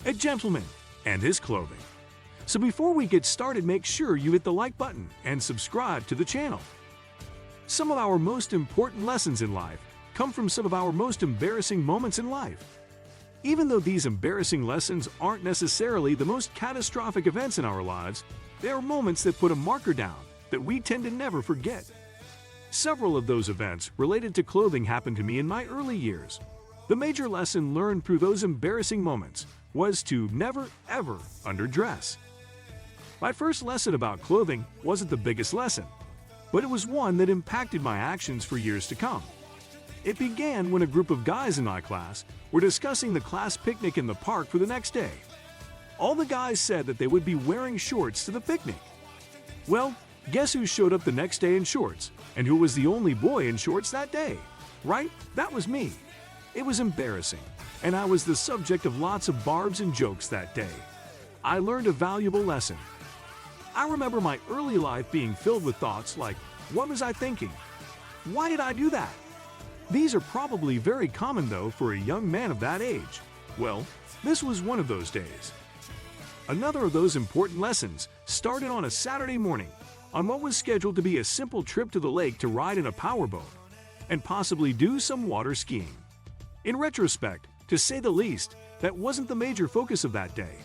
a gentleman, and his clothing. So before we get started, make sure you hit the like button and subscribe to the channel. Some of our most important lessons in life come from some of our most embarrassing moments in life. Even though these embarrassing lessons aren't necessarily the most catastrophic events in our lives, they are moments that put a marker down that we tend to never forget. Several of those events related to clothing happened to me in my early years. The major lesson learned through those embarrassing moments was to never ever underdress. My first lesson about clothing wasn't the biggest lesson, but it was one that impacted my actions for years to come. It began when a group of guys in my class were discussing the class picnic in the park for the next day. All the guys said that they would be wearing shorts to the picnic. Well, guess who showed up the next day in shorts, and who was the only boy in shorts that day? Right? That was me. It was embarrassing, and I was the subject of lots of barbs and jokes that day. I learned a valuable lesson. I remember my early life being filled with thoughts like, what was I thinking? Why did I do that? These are probably very common though for a young man of that age. Well, this was one of those days. Another of those important lessons started on a Saturday morning on what was scheduled to be a simple trip to the lake to ride in a powerboat and possibly do some water skiing. In retrospect, to say the least, that wasn't the major focus of that day.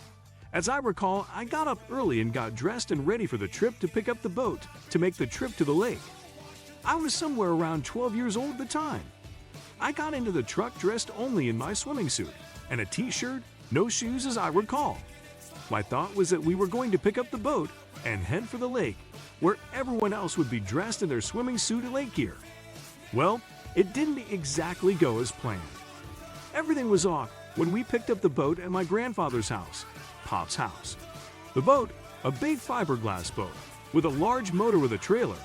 As I recall, I got up early and got dressed and ready for the trip to pick up the boat to make the trip to the lake. I was somewhere around 12 years old at the time. I got into the truck dressed only in my swimming suit and a t-shirt, no shoes as I recall. My thought was that we were going to pick up the boat and head for the lake, where everyone else would be dressed in their swimming suit and lake gear. Well, it didn't exactly go as planned. Everything was off when we picked up the boat at my grandfather's house, Pop's house. The boat, a big fiberglass boat with a large motor with a trailer,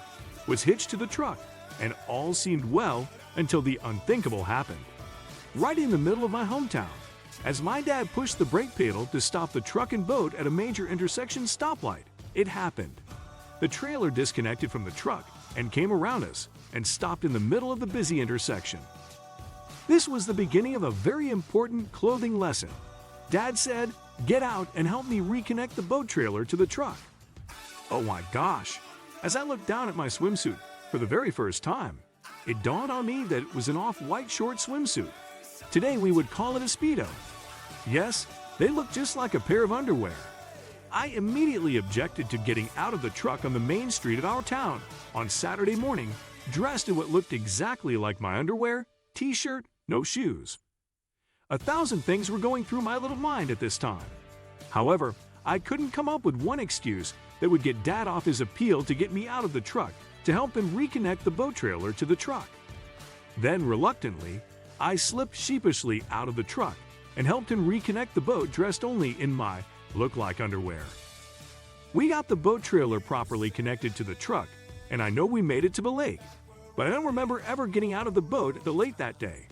was hitched to the truck, and all seemed well until the unthinkable happened. Right in the middle of my hometown, as my dad pushed the brake pedal to stop the truck and boat at a major intersection stoplight, it happened. The trailer disconnected from the truck and came around us and stopped in the middle of the busy intersection. This was the beginning of a very important clothing lesson. Dad said, "Get out and help me reconnect the boat trailer to the truck." Oh my gosh! As I looked down at my swimsuit for the very first time, it dawned on me that it was an off-white short swimsuit. Today we would call it a Speedo. Yes, they looked just like a pair of underwear. I immediately objected to getting out of the truck on the main street of our town on Saturday morning, dressed in what looked exactly like my underwear, t-shirt, no shoes. 1,000 things were going through my little mind at this time. However, I couldn't come up with one excuse that would get Dad off his appeal to get me out of the truck to help him reconnect the boat trailer to the truck. Then, reluctantly, I slipped sheepishly out of the truck and helped him reconnect the boat dressed only in my look-like underwear. We got the boat trailer properly connected to the truck, and I know we made it to the lake, but I don't remember ever getting out of the boat at the lake that day.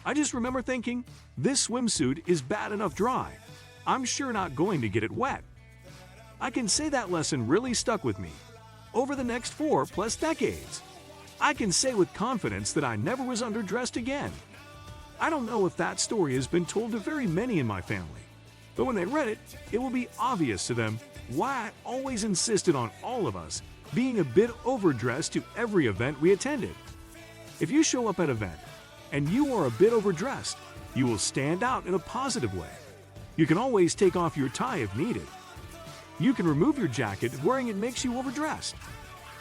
I just remember thinking, this swimsuit is bad enough dry. I'm sure not going to get it wet. I can say that lesson really stuck with me over the next 4+ decades. I can say with confidence that I never was underdressed again. I don't know if that story has been told to very many in my family, but when they read it, it will be obvious to them why I always insisted on all of us being a bit overdressed to every event we attended. If you show up at an event and you are a bit overdressed, you will stand out in a positive way. You can always take off your tie if needed. You can remove your jacket if wearing it makes you overdressed.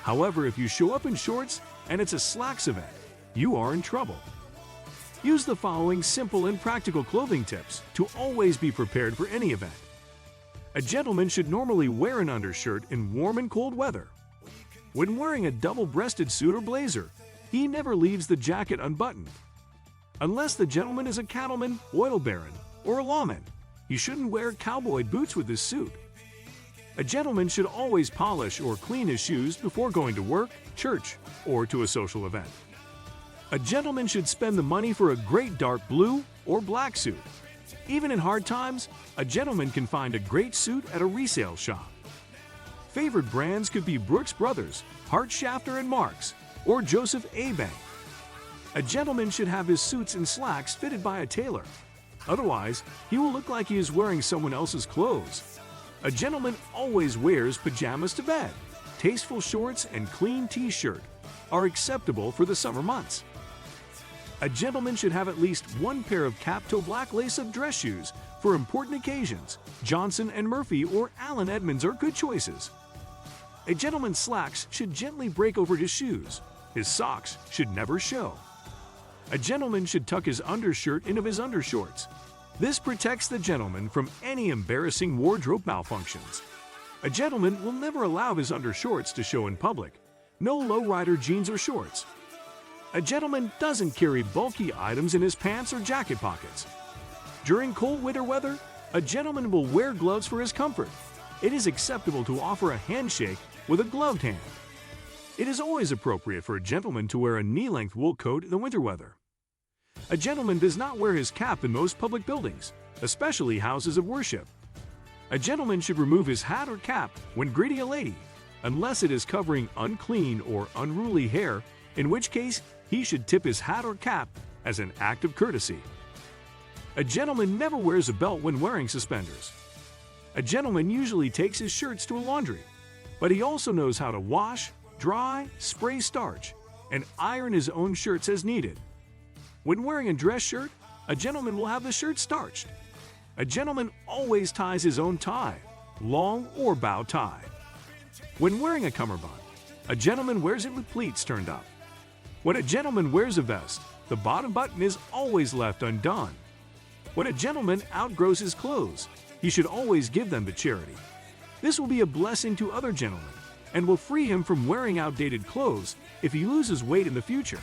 However, if you show up in shorts and it's a slacks event, you are in trouble. Use the following simple and practical clothing tips to always be prepared for any event. A gentleman should normally wear an undershirt in warm and cold weather. When wearing a double-breasted suit or blazer, he never leaves the jacket unbuttoned. Unless the gentleman is a cattleman, oil baron, or a lawman, you shouldn't wear cowboy boots with this suit. A gentleman should always polish or clean his shoes before going to work, church, or to a social event. A gentleman should spend the money for a great dark blue or black suit. Even in hard times, a gentleman can find a great suit at a resale shop. Favorite brands could be Brooks Brothers, Hart Schafter and Marks, or Joseph A. Bank. A gentleman should have his suits and slacks fitted by a tailor. Otherwise, he will look like he is wearing someone else's clothes. A gentleman always wears pajamas to bed. Tasteful shorts and clean t-shirt are acceptable for the summer months. A gentleman should have at least one pair of cap-toe black lace-up dress shoes for important occasions. Johnson & Murphy or Allen Edmonds are good choices. A gentleman's slacks should gently break over his shoes. His socks should never show. A gentleman should tuck his undershirt into his undershorts. This protects the gentleman from any embarrassing wardrobe malfunctions. A gentleman will never allow his undershorts to show in public. No lowrider jeans or shorts. A gentleman doesn't carry bulky items in his pants or jacket pockets. During cold winter weather, a gentleman will wear gloves for his comfort. It is acceptable to offer a handshake with a gloved hand. It is always appropriate for a gentleman to wear a knee-length wool coat in the winter weather. A gentleman does not wear his cap in most public buildings, especially houses of worship. A gentleman should remove his hat or cap when greeting a lady, unless it is covering unclean or unruly hair, in which case he should tip his hat or cap as an act of courtesy. A gentleman never wears a belt when wearing suspenders. A gentleman usually takes his shirts to a laundry, but he also knows how to wash, dry, spray starch, and iron his own shirts as needed. When wearing a dress shirt, a gentleman will have the shirt starched. A gentleman always ties his own tie, long or bow tie. When wearing a cummerbund, a gentleman wears it with pleats turned up. When a gentleman wears a vest, the bottom button is always left undone. When a gentleman outgrows his clothes, he should always give them to charity. This will be a blessing to other gentlemen and will free him from wearing outdated clothes if he loses weight in the future.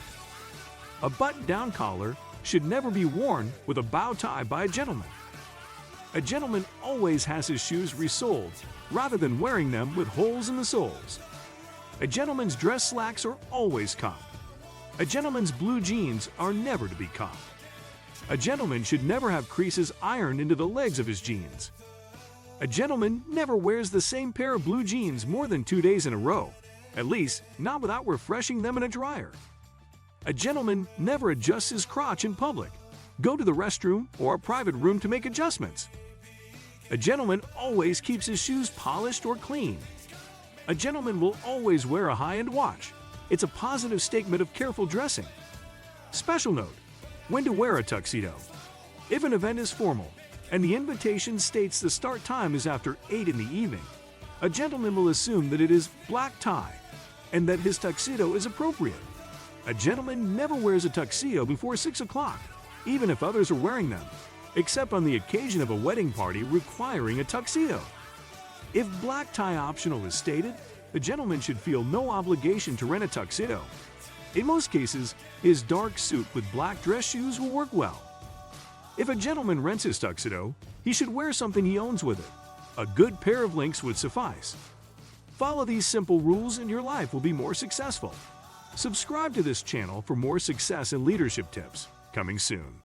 A button-down collar should never be worn with a bow tie by a gentleman. A gentleman always has his shoes resoled rather than wearing them with holes in the soles. A gentleman's dress slacks are always cocked. A gentleman's blue jeans are never to be cocked. A gentleman should never have creases ironed into the legs of his jeans. A gentleman never wears the same pair of blue jeans more than 2 days in a row, at least not without refreshing them in a dryer. A gentleman never adjusts his crotch in public. Go to the restroom or a private room to make adjustments. A gentleman always keeps his shoes polished or clean. A gentleman will always wear a high-end watch. It's a positive statement of careful dressing. Special note: when to wear a tuxedo. If an event is formal and the invitation states the start time is after 8 in the evening, a gentleman will assume that it is black tie and that his tuxedo is appropriate. A gentleman never wears a tuxedo before 6 o'clock, even if others are wearing them, except on the occasion of a wedding party requiring a tuxedo. If black tie optional is stated, the gentleman should feel no obligation to rent a tuxedo. In most cases, his dark suit with black dress shoes will work well. If a gentleman rents his tuxedo, he should wear something he owns with it. A good pair of links would suffice. Follow these simple rules and your life will be more successful. Subscribe to this channel for more success and leadership tips coming soon.